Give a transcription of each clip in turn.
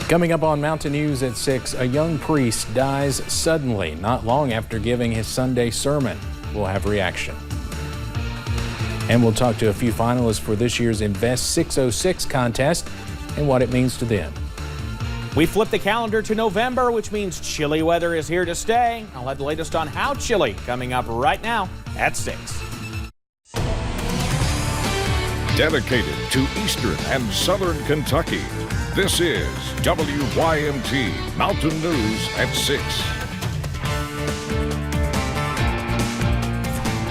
Coming up on Mountain News at 6, a young priest dies suddenly not long after giving his Sunday sermon. We'll have reaction. And we'll talk to a few finalists for this year's Invest 606 contest and what it means to them. We flip the calendar to November, which means chilly weather is here to stay. I'll have the latest on how chilly coming up right now at 6. Dedicated to Eastern and Southern Kentucky, this is WYMT Mountain News at 6.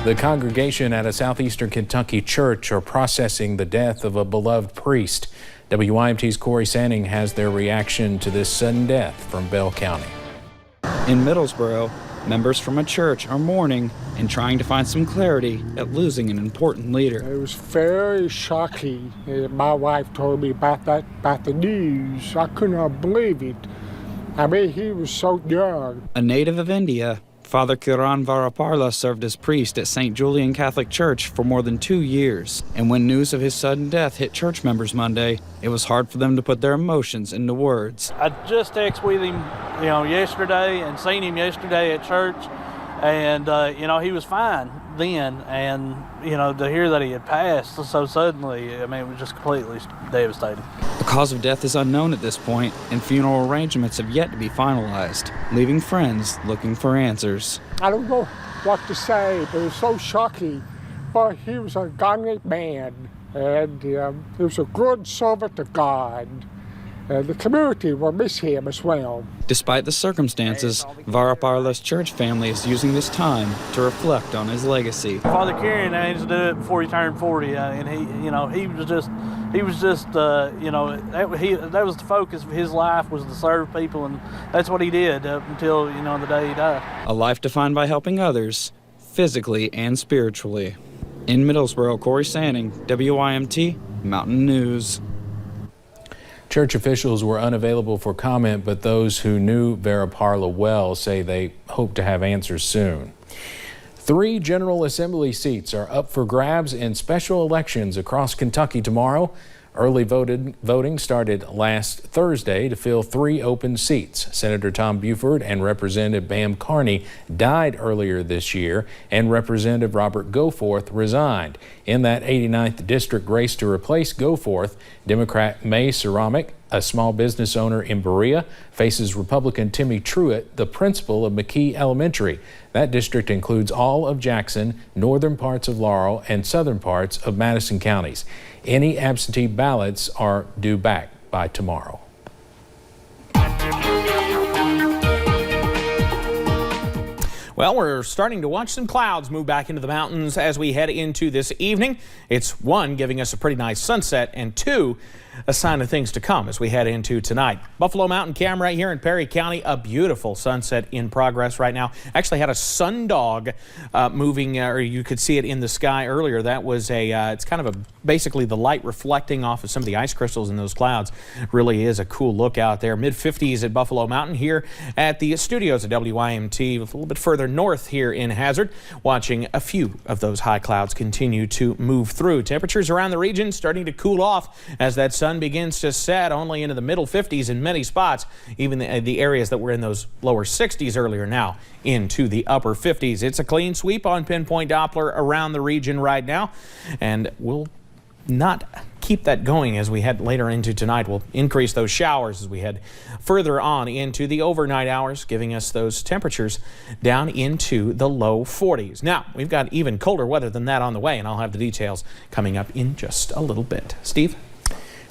The congregation at a southeastern Kentucky church are processing the death of a beloved priest. WYMT's Corey Sanning has their reaction to this sudden death from Bell County. In Middlesboro, members from a church are mourning and trying to find some clarity at losing an important leader. It was very shocking. My wife told me about the news. I could not believe it. I mean, he was so young. A native of India, Father Kiran Varaparla served as priest at St. Julian Catholic Church for more than 2 years. And when news of his sudden death hit church members Monday, it was hard for them to put their emotions into words. I just texted with him, yesterday and seen him yesterday at church. And, he was fine then. And, to hear that he had passed so suddenly, it was just completely devastating. The cause of death is unknown at this point, and funeral arrangements have yet to be finalized, leaving friends looking for answers. I don't know what to say, but it was so shocking. But he was a godly man, and he was a good servant to God. The community will miss him as well. Despite the circumstances, Varaparla's church family is using this time to reflect on his legacy. Father Kieran aims to do it before he turned 40, and that was the focus of his life, was to serve people, and that's what he did up until, the day he died. A life defined by helping others, physically and spiritually. In Middlesboro, Corey Sanning, WYMT Mountain News. Church officials were unavailable for comment, but those who knew Varaparla well say they hope to have answers soon. 3 General Assembly seats are up for grabs in special elections across Kentucky tomorrow. Early voting started last Thursday to fill 3 open seats. Senator Tom Buford and Representative Bam Carney died earlier this year, and Representative Robert Goforth resigned. In that 89th district race to replace Goforth, Democrat May Ceramic, a small business owner in Berea, faces Republican Timmy Truitt, the principal of McKee Elementary. That district includes all of Jackson, northern parts of Laurel, and southern parts of Madison counties. Any absentee ballots are due back by tomorrow. Well, we're starting to watch some clouds move back into the mountains as we head into this evening. It's 1, giving us a pretty nice sunset, and 2, a sign of things to come as we head into tonight. Buffalo Mountain camera here in Perry County, a beautiful sunset in progress right now. Actually had a sundog moving, or you could see it in the sky earlier. That was it's kind of basically the light reflecting off of some of the ice crystals in those clouds. Really is a cool look out there. Mid-50s at Buffalo Mountain, here at the studios at WYMT, a little bit further north here in Hazard, watching a few of those high clouds continue to move through. Temperatures around the region starting to cool off as that sun begins to set only into the middle 50s in many spots. Even the areas that were in those lower 60s earlier now into the upper 50s. It's a clean sweep on Pinpoint Doppler around the region right now, and we'll not keep that going as we head later into tonight. We'll increase those showers as we head further on into the overnight hours, giving us those temperatures down into the low 40s. Now, we've got even colder weather than that on the way, and I'll have the details coming up in just a little bit. Steve?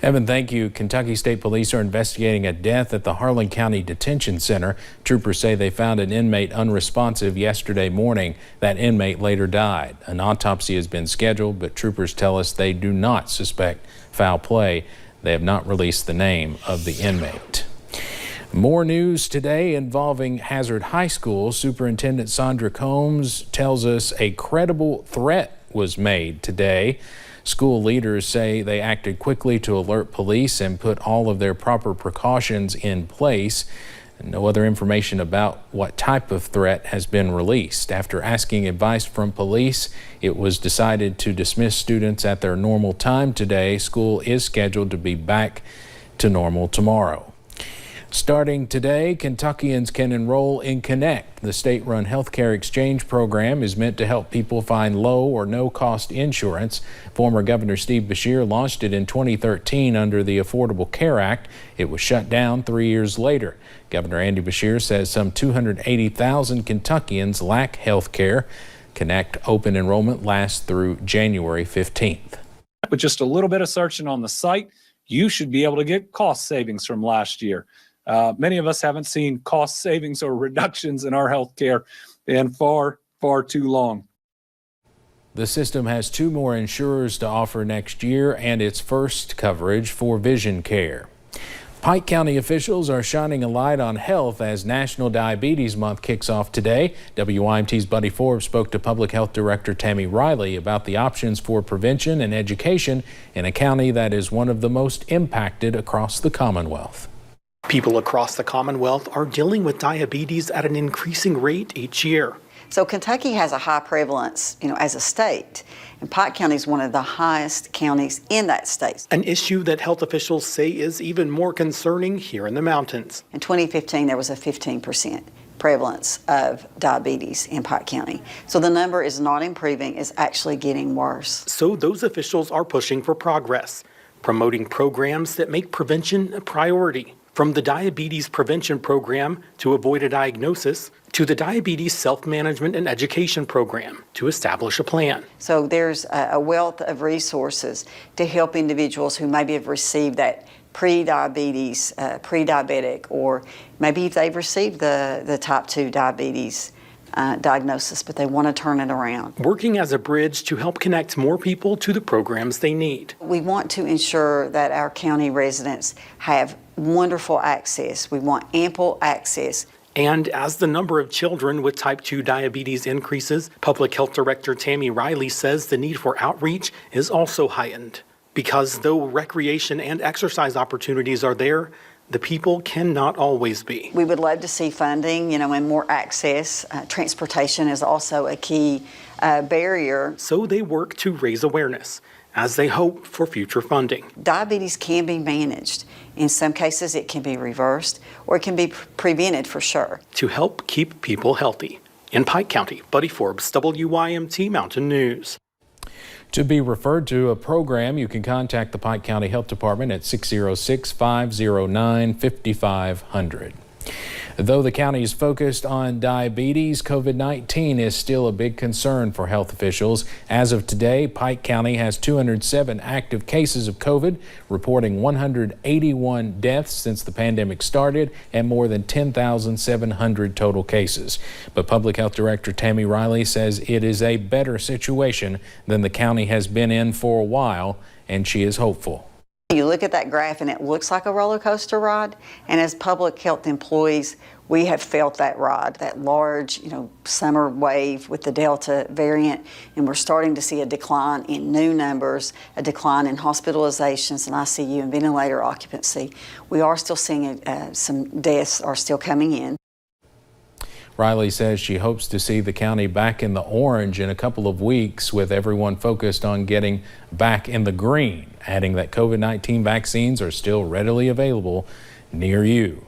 Evan, thank you. Kentucky State Police are investigating a death at the Harlan County Detention Center. Troopers say they found an inmate unresponsive yesterday morning. That inmate later died. An autopsy has been scheduled, but troopers tell us they do not suspect foul play. They have not released the name of the inmate. More news today involving Hazard High School. Superintendent Sandra Combs tells us a credible threat was made today. School leaders say they acted quickly to alert police and put all of their proper precautions in place. No other information about what type of threat has been released. After asking advice from police, it was decided to dismiss students at their normal time today. School is scheduled to be back to normal tomorrow. Starting today, Kentuckians can enroll in Connect. The state-run healthcare exchange program is meant to help people find low or no-cost insurance. Former Governor Steve Beshear launched it in 2013 under the Affordable Care Act. It was shut down 3 years later. Governor Andy Beshear says some 280,000 Kentuckians lack health care. Connect open enrollment lasts through January 15th. With just a little bit of searching on the site, you should be able to get cost savings from last year. Many of us haven't seen cost savings or reductions in our health care in far, far too long. The system has 2 more insurers to offer next year and its first coverage for vision care. Pike County officials are shining a light on health as National Diabetes Month kicks off today. WYMT's Buddy Forbes spoke to Public Health Director Tammy Riley about the options for prevention and education in a county that is one of the most impacted across the Commonwealth. People across the Commonwealth are dealing with diabetes at an increasing rate each year. So Kentucky has a high prevalence, as a state, and Pike County is one of the highest counties in that state. An issue that health officials say is even more concerning here in the mountains. In 2015, there was a 15% prevalence of diabetes in Pike County. So the number is not improving, it's actually getting worse. So those officials are pushing for progress, promoting programs that make prevention a priority. From the Diabetes Prevention Program to avoid a diagnosis, to the Diabetes Self-Management and Education Program to establish a plan. So there's a wealth of resources to help individuals who maybe have received that pre-diabetes, pre-diabetic, or maybe if they've received the type 2 diabetes diagnosis, but they want to turn it around. Working as a bridge to help connect more people to the programs they need. We want to ensure that our county residents have wonderful access. We want ample access. And as the number of children with type 2 diabetes increases, Public Health Director Tammy Riley says the need for outreach is also heightened. Because though recreation and exercise opportunities are there, the people cannot always be. We would love to see funding, and more access. Transportation is also a key barrier. So they work to raise awareness as they hope for future funding. Diabetes can be managed. In some cases, it can be reversed or it can be prevented for sure. To help keep people healthy. In Pike County, Buddy Forbes, WYMT Mountain News. To be referred to a program, you can contact the Pike County Health Department at 606-509-5500. Though the county is focused on diabetes, COVID-19 is still a big concern for health officials. As of today, Pike County has 207 active cases of COVID, reporting 181 deaths since the pandemic started and more than 10,700 total cases. But Public Health Director Tammy Riley says it is a better situation than the county has been in for a while, and she is hopeful. You look at that graph and it looks like a roller coaster ride, and as public health employees, we have felt that ride, that large, summer wave with the Delta variant, and we're starting to see a decline in new numbers, a decline in hospitalizations and ICU and ventilator occupancy. We are still seeing some deaths are still coming in. Riley says she hopes to see the county back in the orange in a couple of weeks, with everyone focused on getting back in the green, adding that COVID-19 vaccines are still readily available near you.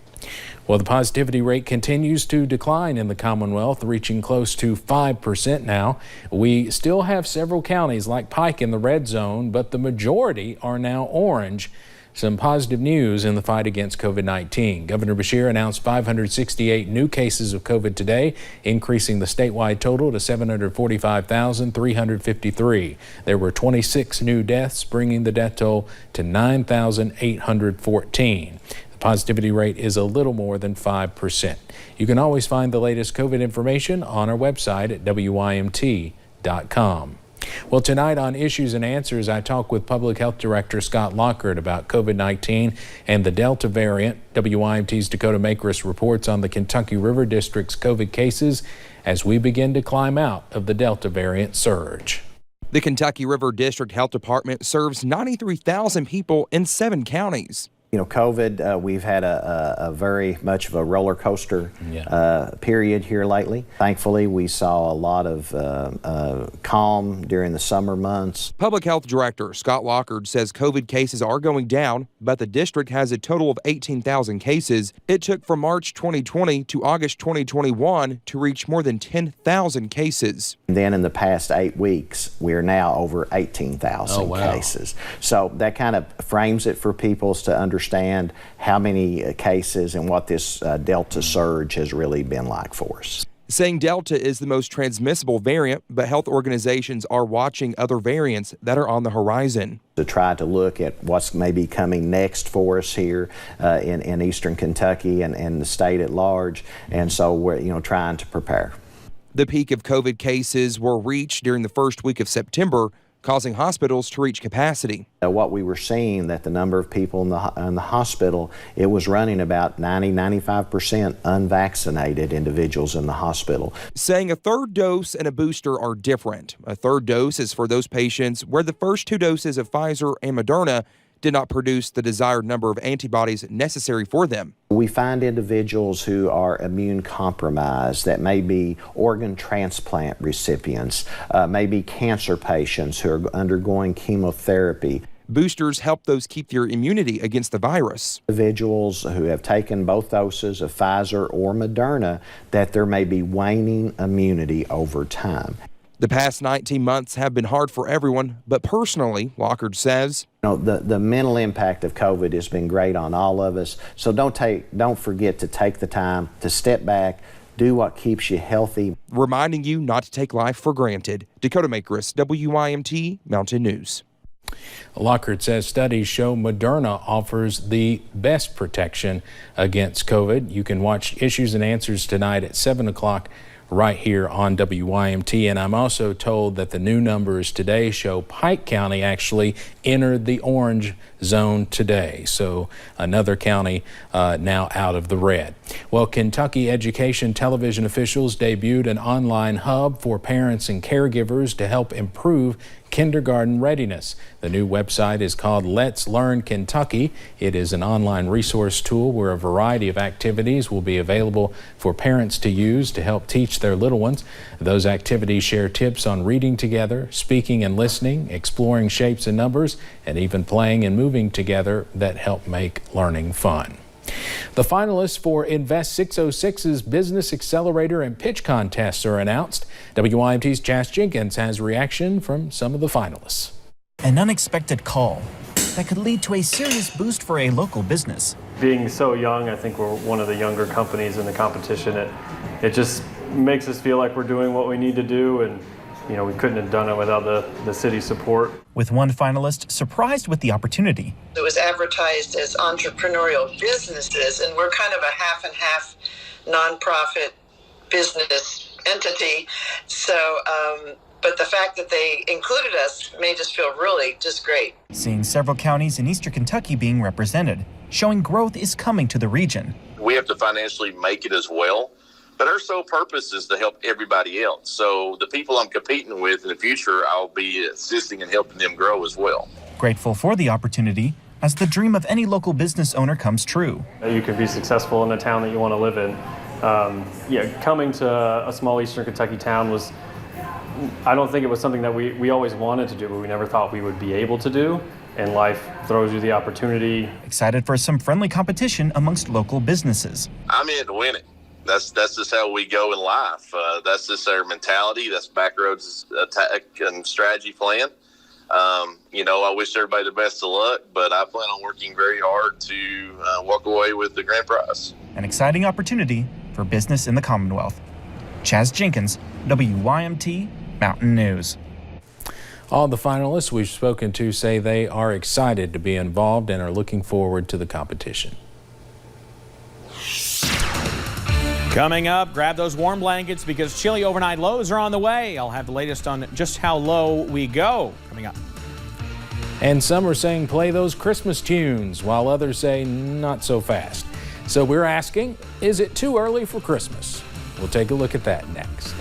Well, the positivity rate continues to decline in the Commonwealth, reaching close to 5% now. We still have several counties like Pike in the red zone, but the majority are now orange. Some positive news in the fight against COVID-19. Governor Beshear announced 568 new cases of COVID today, increasing the statewide total to 745,353. There were 26 new deaths, bringing the death toll to 9,814. The positivity rate is a little more than 5%. You can always find the latest COVID information on our website at WYMT.com. Well, tonight on Issues and Answers, I talk with Public Health Director Scott Lockhart about COVID-19 and the Delta variant. WYMT's Dakota Makris reports on the Kentucky River District's COVID cases as we begin to climb out of the Delta variant surge. The Kentucky River District Health Department serves 93,000 people in 7 counties. You know, COVID, we've had a very much of a roller coaster period here lately. Thankfully, we saw a lot of calm during the summer months. Public Health Director Scott Lockard says COVID cases are going down, but the district has a total of 18,000 cases. It took from March 2020 to August 2021 to reach more than 10,000 cases. And then in the past 8 weeks, we're now over 18,000 cases. So that kind of frames it for people to understand how many cases and what this Delta surge has really been like for us. Saying Delta is the most transmissible variant, but health organizations are watching other variants that are on the horizon. To try to look at what's maybe coming next for us here in eastern Kentucky and the state at large, and so we're trying to prepare. The peak of COVID cases were reached during the first week of September, causing hospitals to reach capacity. What we were seeing, that the number of people in the hospital, it was running about 90-95% unvaccinated individuals in the hospital. Saying a third dose and a booster are different. A third dose is for those patients where the first 2 doses of Pfizer and Moderna did not produce the desired number of antibodies necessary for them. We find individuals who are immune compromised, that may be organ transplant recipients, maybe cancer patients who are undergoing chemotherapy. Boosters help those keep their immunity against the virus. Individuals who have taken both doses of Pfizer or Moderna, that there may be waning immunity over time. The past 19 months have been hard for everyone, but personally, Lockard says, the mental impact of COVID has been great on all of us. So don't forget to take the time to step back, do what keeps you healthy. Reminding you not to take life for granted. Dakota Makris, WYMT Mountain News. Lockard says studies show Moderna offers the best protection against COVID. You can watch Issues and Answers tonight at 7 o'clock right here on WYMT. And I'm also told that the new numbers today show Pike County actually entered the orange zone today. So another county now out of the red. Well, Kentucky Education Television officials debuted an online hub for parents and caregivers to help improve kindergarten readiness. The new website is called Let's Learn Kentucky. It is an online resource tool where a variety of activities will be available for parents to use to help teach their little ones. Those activities share tips on reading together, speaking and listening, exploring shapes and numbers, and even playing and moving together that help make learning fun. The finalists for Invest 606's Business Accelerator and Pitch Contests are announced. WYMT's Chas Jenkins has reaction from some of the finalists. An unexpected call that could lead to a serious boost for a local business. Being so young, I think we're one of the younger companies in the competition. It just makes us feel like we're doing what we need to do, and we couldn't have done it without the city's support. With one finalist surprised with the opportunity. It was advertised as entrepreneurial businesses, and we're kind of a half and half nonprofit business entity. So, but the fact that they included us made us feel really just great. Seeing several counties in eastern Kentucky being represented, showing growth is coming to the region. We have to financially make it as well. But our sole purpose is to help everybody else. So the people I'm competing with in the future, I'll be assisting and helping them grow as well. Grateful for the opportunity as the dream of any local business owner comes true. You can be successful in a town that you want to live in. Coming to a small eastern Kentucky town I don't think it was something that we always wanted to do, but we never thought we would be able to do. And life throws you the opportunity. Excited for some friendly competition amongst local businesses. I'm in to win it. That's just how we go in life. That's just our mentality. That's Backroads' attack and strategy plan. I wish everybody the best of luck, but I plan on working very hard to walk away with the grand prize. An exciting opportunity for business in the Commonwealth. Chas Jenkins, WYMT Mountain News. All the finalists we've spoken to say they are excited to be involved and are looking forward to the competition. Coming up, grab those warm blankets because chilly overnight lows are on the way. I'll have the latest on just how low we go coming up. And some are saying play those Christmas tunes, while others say not so fast. So we're asking, is it too early for Christmas? We'll take a look at that next.